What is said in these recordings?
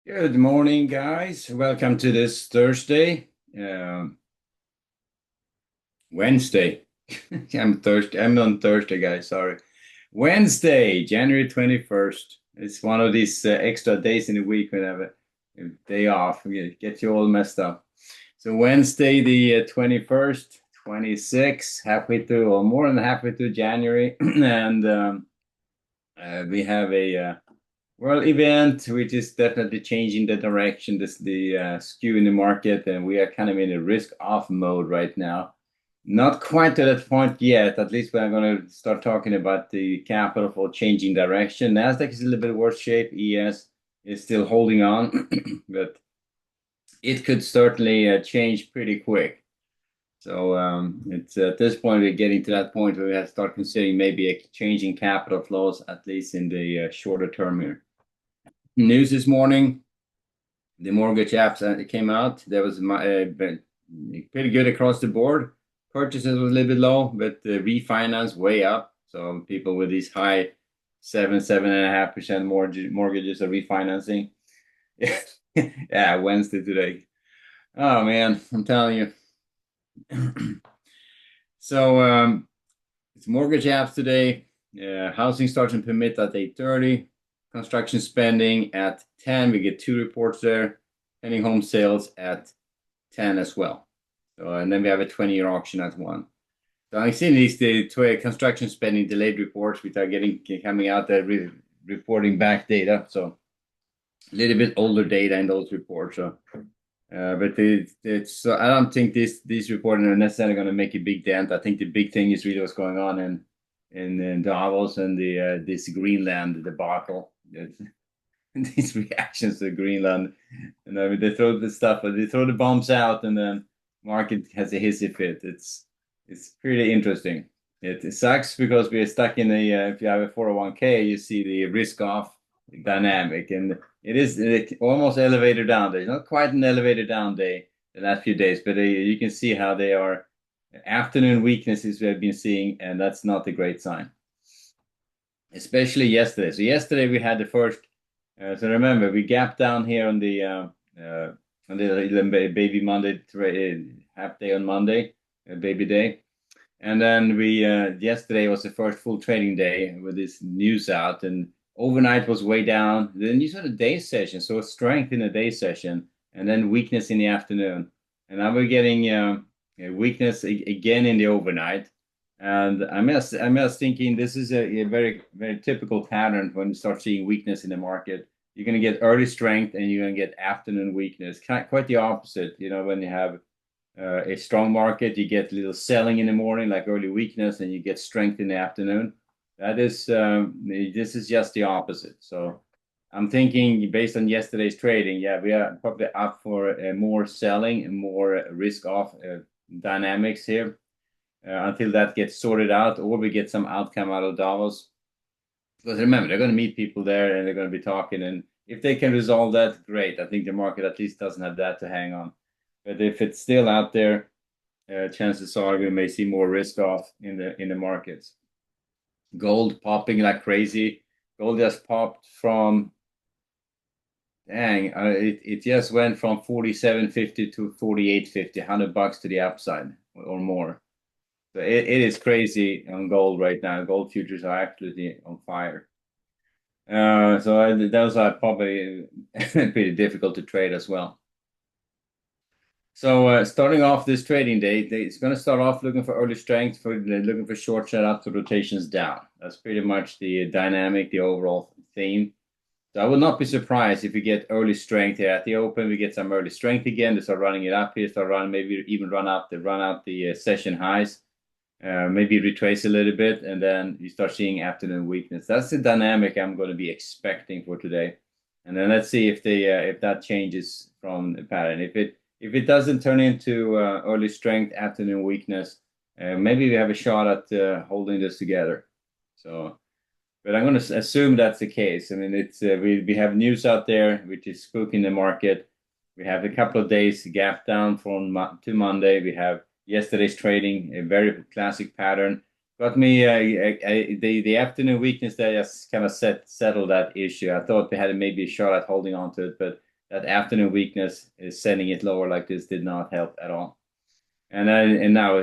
Good morning, guys. Welcome to this Thursday, Wednesday. I'm on Thursday, guys. Sorry. Wednesday, January 21st. It's one of these extra days in the week when I have a day off. Get you all messed up. So Wednesday, the 21st, 26, halfway through, or more than halfway through January, and we have a well, event, which is definitely changing the direction, the skew in the market, and we are kind of in a risk-off mode right now. Not quite to that point yet. At least we're going to start talking about the capital for changing direction. Nasdaq is a little bit worse shape. ES is still holding on, but it could certainly change pretty quick. So it's at this point we're getting to that point where we have to start considering maybe a change in capital flows, at least in the shorter term here. News this morning, the mortgage apps that came out. That was pretty good across the board. Purchases was a little bit low, but the refinance way up. So people with these high 7.5% mortgages are refinancing. Yeah, Wednesday today. Oh man, I'm telling you. So it's mortgage apps today. Housing starts and permit at 8:30. Construction spending at 10. We get two reports there. Pending home sales at 10 as well. So, and then we have a 20-year auction at 1. So I've seen the construction spending delayed reports, which are coming out there reporting back data. So a little bit older data in those reports. So, but I don't think these reporting are necessarily going to make a big dent. I think the big thing is really what's going on in Davos and this Greenland debacle. These reactions to Greenland, and I mean, they throw the stuff, they throw the bombs out, and then market has a hissy fit. It's pretty interesting. It sucks because we're stuck in if you have a 401k, you see the risk off dynamic, and it is almost elevator down day. It's not quite an elevator down day the last few days, but you can see how they are afternoon weaknesses we have been seeing, and that's not a great sign. Especially yesterday. So yesterday we had the first. So remember, we gapped down here on the baby Monday, half day on Monday, baby day. And then we yesterday was the first full trading day with this news out, and overnight was way down. Then you saw the day session, so strength in the day session, and then weakness in the afternoon. And now we're getting weakness again in the overnight. And I'm just thinking this is a very very typical pattern when you start seeing weakness in the market. You're going to get early strength and you're going to get afternoon weakness. Quite the opposite, when you have a strong market, you get little selling in the morning, like early weakness, and you get strength in the afternoon. This is just the opposite. So I'm thinking based on yesterday's trading, yeah, we are probably up for more selling and more risk off dynamics here until that gets sorted out, or we get some outcome out of Davos. Because remember, they're going to meet people there and they're going to be talking, and if they can resolve that, great. I think the market at least doesn't have that to hang on. But if it's still out there, chances are we may see more risk off in the markets. Gold popping like crazy. Gold just popped from, it just went from 47.50 to 48.50, $100 to the upside or more. So it is crazy on gold right now. Gold futures are absolutely on fire. So those are probably pretty difficult to trade as well. So starting off this trading day, it's going to start off looking for early strength, looking for short setup to rotations down. That's pretty much the dynamic, the overall theme. So I would not be surprised if we get early strength here at the open. We get some early strength again. They start running it up here, start running, maybe even run out the session highs. Maybe retrace a little bit, and then you start seeing afternoon weakness. That's the dynamic I'm going to be expecting for today. And then let's see if that changes from the pattern. If it doesn't turn into early strength, afternoon weakness, maybe we have a shot at holding this together. So, but I'm going to assume that's the case. I mean, it's we have news out there which is spooking the market. We have a couple of days gap down from to Monday. We have yesterday's trading, a very classic pattern. Got me the afternoon weakness there just kind of settled that issue. I thought we had maybe a shot at holding on to it, but that afternoon weakness is sending it lower like this did not help at all. And now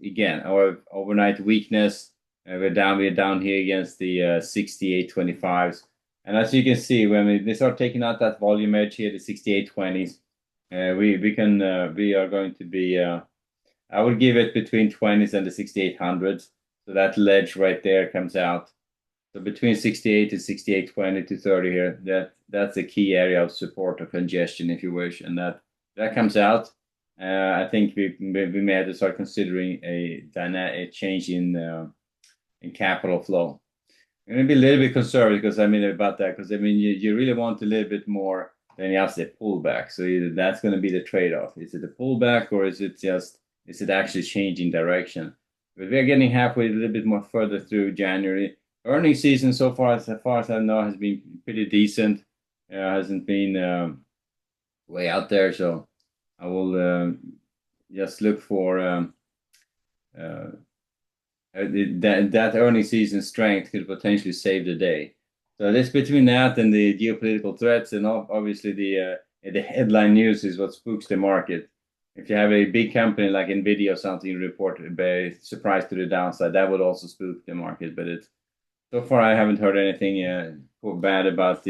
again, our overnight weakness, we're down here against the 68.25s. And as you can see, when they start taking out that volume edge here, the 68.20s, we are going to be I would give it between 20s and the 6800s. So that ledge right there comes out. So between 68 and 68.20 to 30 here, that's a key area of support or congestion, if you wish, and that comes out. I think we may have to start considering a change in capital flow. I'm going to be a little bit conservative because about that, because you really want a little bit more than just a pullback. So either that's going to be the trade-off. Is it a pullback, or is it actually changing direction? But we're getting halfway, a little bit more further through January. Earnings season so far as I know has been pretty decent. Hasn't been way out there. So I will just look for that earnings season strength could potentially save the day. So this between that and the geopolitical threats, and obviously the headline news is what spooks the market. If you have a big company like Nvidia or something report a surprise to the downside, that would also spook the market. But so far I haven't heard anything bad about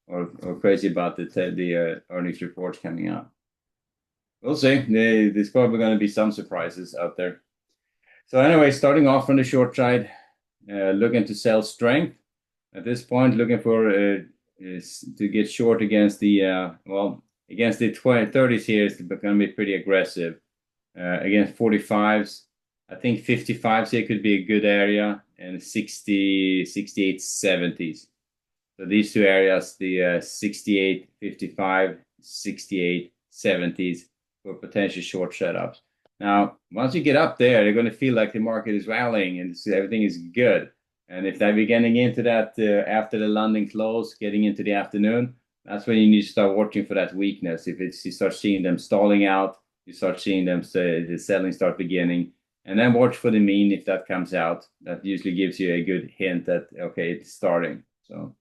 or crazy about the earnings reports coming out. We'll see. There's probably going to be some surprises out there. So anyway, starting off on the short side, looking to sell strength. At this point, looking for to get short against the against the 30s here is going to be pretty aggressive. Against 45s, I think 55s here could be a good area, and 60, 68, 70s. So these two areas, the 68, 55, 68, 70s for potential short setups. Now, once you get up there, they're going to feel like the market is rallying and everything is good. And if they're getting into that after the London close, getting into the afternoon, that's when you need to start watching for that weakness. If you start seeing them stalling out, you start seeing them the selling start beginning, and then watch for the mean if that comes out. That usually gives you a good hint that okay, it's starting. So,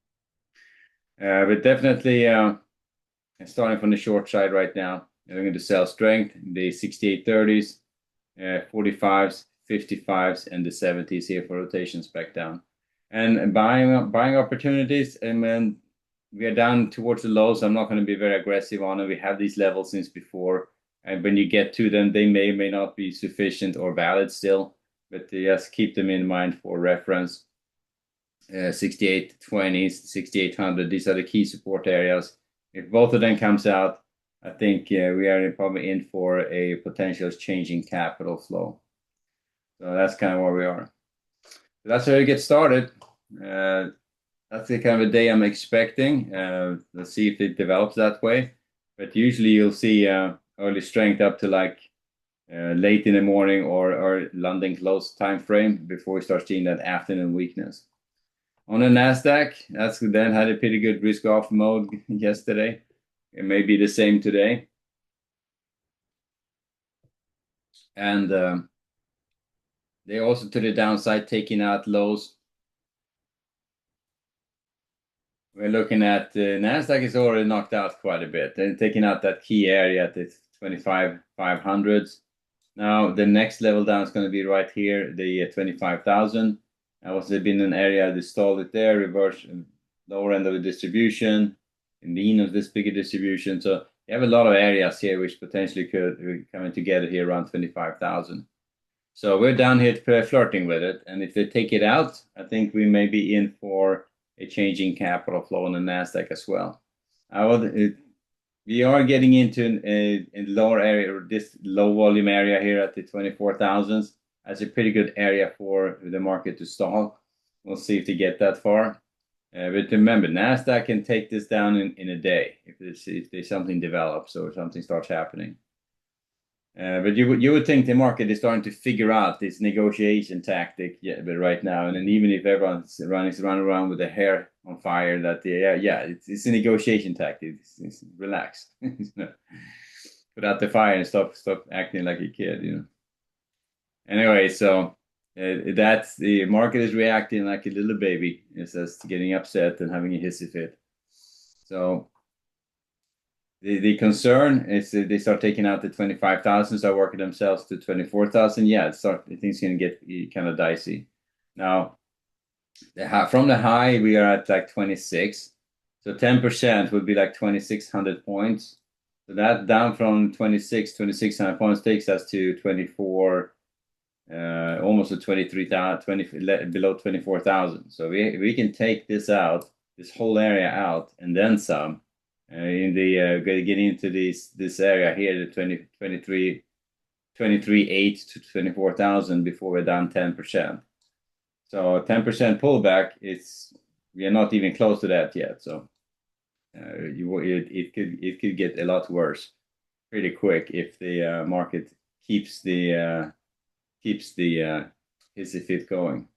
but definitely starting from the short side right now. I'm going to sell strength, the 6830s, 45s, 55s, and the 70s here for rotations back down. And buying opportunities, and then we are down towards the lows. I'm not going to be very aggressive on it. We have these levels since before, and when you get to them, they may or may not be sufficient or valid still, but just keep them in mind for reference. 6820s, 6800, these are the key support areas. If both of them comes out, I think we are probably in for a potential changing capital flow. So that's kind of where we are. So that's how you get started. That's the kind of a day I'm expecting. Let's see if it develops that way. But usually you'll see early strength up to like late in the morning or London close time frame before we start seeing that afternoon weakness. On the Nasdaq, that's then had a pretty good risk off mode yesterday. It may be the same today. And they also to the downside taking out lows. We're looking at Nasdaq is already knocked out quite a bit. They're taking out that key area at the 25,500s. Now the next level down is going to be right here, the 25,000. Now also been an area they stalled it there, reverse lower end of the distribution, mean of this bigger distribution. So you have a lot of areas here which potentially could be coming together here around 25,000. So we're down here flirting with it, and if they take it out, I think we may be in for a changing capital flow on the Nasdaq as well. We are getting into a lower area, or this low volume area here at the 24,000s. That's a pretty good area for the market to stall. We'll see if they get that far. But remember, Nasdaq can take this down in a day if there's something develops or something starts happening. But you would think the market is starting to figure out this negotiation tactic, but right now, and then even if everyone's running around with their hair on fire, that it's a negotiation tactic. It's relaxed, put out the fire and stop acting like a kid, Anyway, so that's the market is reacting like a little baby. It's just getting upset and having a hissy fit. So The concern is that they start taking out the 25,000, start working themselves to 24,000. Yeah, things can get kind of dicey. Now, from the high, we are at like 26. So 10% would be like 2,600 points. So that down from 2,600 points takes us to 24, almost to 23,000, below 24,000. So we can take this whole area out, and then some. In the getting into this area here, the 23,800 to 24,000 before we're down 10%. So 10% pullback, we are not even close to that yet. So it could get a lot worse pretty quick if the market keeps the hissy fit going.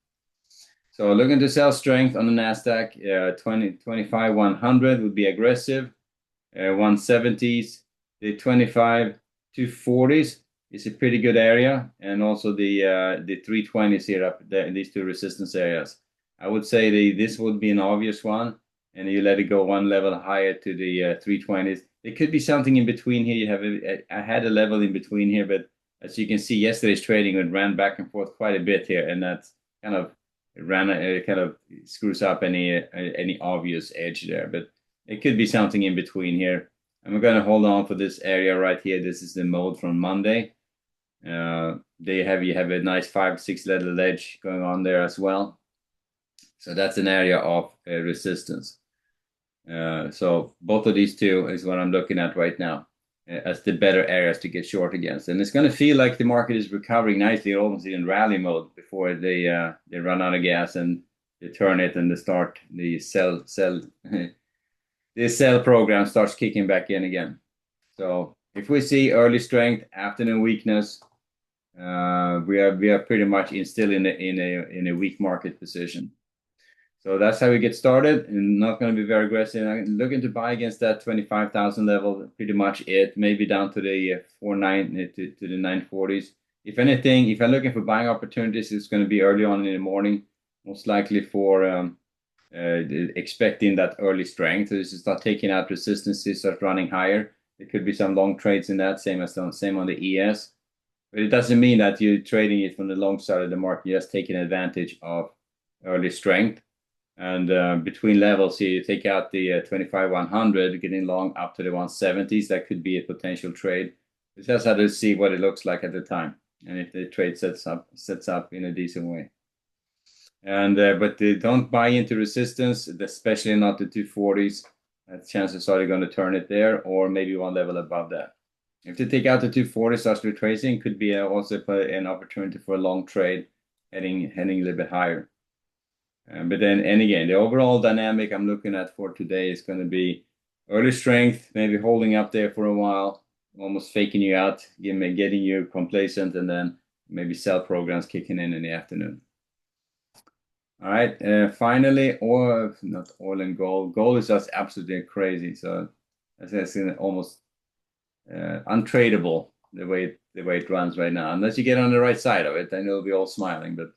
So looking to sell strength on the Nasdaq, 25 100 would be aggressive. 170s, the 25 240s is a pretty good area, and also the 320s here up there in these two resistance areas. I would say this would be an obvious one, and you let it go one level higher to the 320s. There could be something in between here. You have I had a level in between here, but as you can see, yesterday's trading it ran back and forth quite a bit here, and that's kind of kind of screws up any obvious edge there. But it could be something in between here. And we're going to hold on for this area right here. This is the mode from Monday. You have a nice 5-6 letter ledge going on there as well. So that's an area of resistance. So both of these two is what I'm looking at right now as the better areas to get short against. And it's going to feel like the market is recovering nicely, almost in rally mode before they run out of gas and they turn it and they start the sell the sell program starts kicking back in again. So if we see early strength, afternoon weakness, we are pretty much still in a weak market position. So that's how we get started, and not going to be very aggressive. I'm looking to buy against that 25,000 level, pretty much it. Maybe down to the 49 to the 940s. If anything, if I'm looking for buying opportunities, it's going to be early on in the morning, most likely for expecting that early strength. So this is start taking out resistances, start running higher. There could be some long trades in that, same on the ES. But it doesn't mean that you're trading it from the long side of the market. You're just taking advantage of early strength. And between levels here, you take out the 25 100, getting long up to the 170s. That could be a potential trade. It's just how to see what it looks like at the time, and if the trade sets up in a decent way. And but don't buy into resistance, especially not the 240s. Chances are they're going to turn it there, or maybe one level above that. If they take out the 240, starts retracing, could be also an opportunity for a long trade, heading a little bit higher. But then, and again, the overall dynamic I'm looking at for today is going to be early strength, maybe holding up there for a while, almost faking you out, getting you complacent, and then maybe sell programs kicking in the afternoon. All right, finally, not oil and gold. Gold is just absolutely crazy. So it's almost untradeable the way it runs right now. Unless you get on the right side of it, then you'll be all smiling. But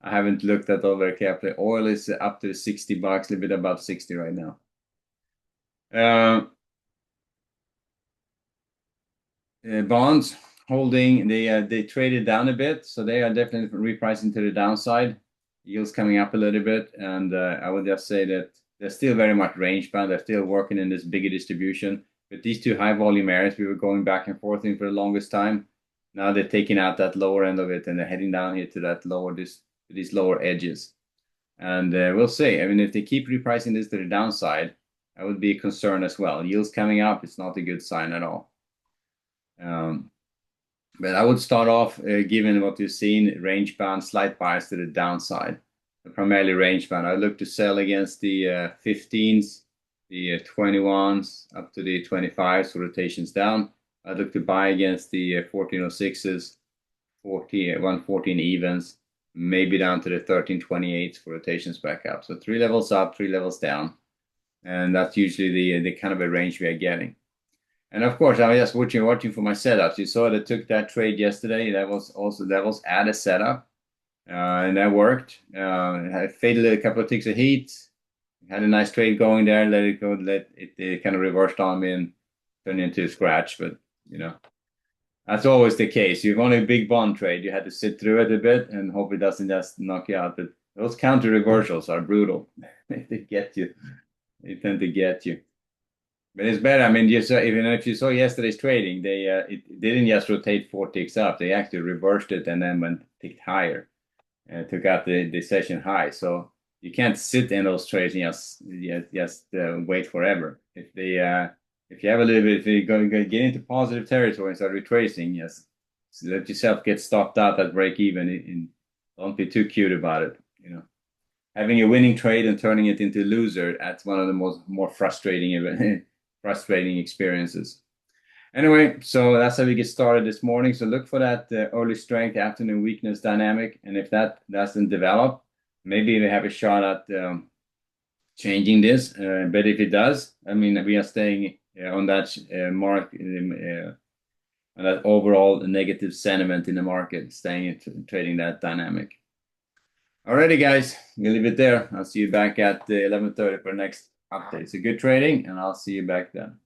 I haven't looked at all very carefully. Oil is up to $60, a little bit above 60 right now. Bonds holding, they traded down a bit, so they are definitely repricing to the downside. Yields coming up a little bit, and I would just say that they're still very much range bound. They're still working in this bigger distribution. But these two high volume areas we were going back and forth in for the longest time. Now they're taking out that lower end of it, and they're heading down here to that these lower edges. And we'll see. I mean, if they keep repricing this to the downside, I would be concerned as well. Yields coming up, it's not a good sign at all. But I would start off, given what you've seen, range bound, slight bias to the downside, primarily range bound. I look to sell against the 15s, the 21s, up to the 25s for rotations down. I look to buy against the 1406s, 114 evens, maybe down to the 1328s for rotations back up. So 3 levels up, 3 levels down. And that's usually the kind of a range we are getting. And of course, I was just watching for my setups. You saw that I took that trade yesterday. That was at a setup, and that worked. I faded a couple of ticks of heat. Had a nice trade going there. Let it go. It kind of reversed on me, and turn into a scratch, but you know. That's always the case. You've only a big bond trade. You had to sit through it a bit and hope it doesn't just knock you out. But those counter reversals are brutal. They get you. They tend to get you. But it's better. I mean, you saw, even if you saw yesterday's trading, it didn't just rotate 4 ticks up. They actually reversed it and then went ticked higher and took out the session high. So you can't sit in those trades and just wait forever. If you have a little bit, if you're going to get into positive territory and start retracing, yes, so let yourself get stopped out at break even. And don't be too cute about it. You know, having a winning trade and turning it into a loser, that's one of the more frustrating frustrating experiences. Anyway, so that's how we get started this morning. So look for that early strength, afternoon weakness dynamic, and if that doesn't develop, maybe we have a shot at changing this. But if it does, I mean, we are staying on that mark, on that overall negative sentiment in the market, staying trading that dynamic. Alrighty, guys, we'll leave it there. I'll see you back at 11:30 for the next update. So good trading, and I'll see you back then.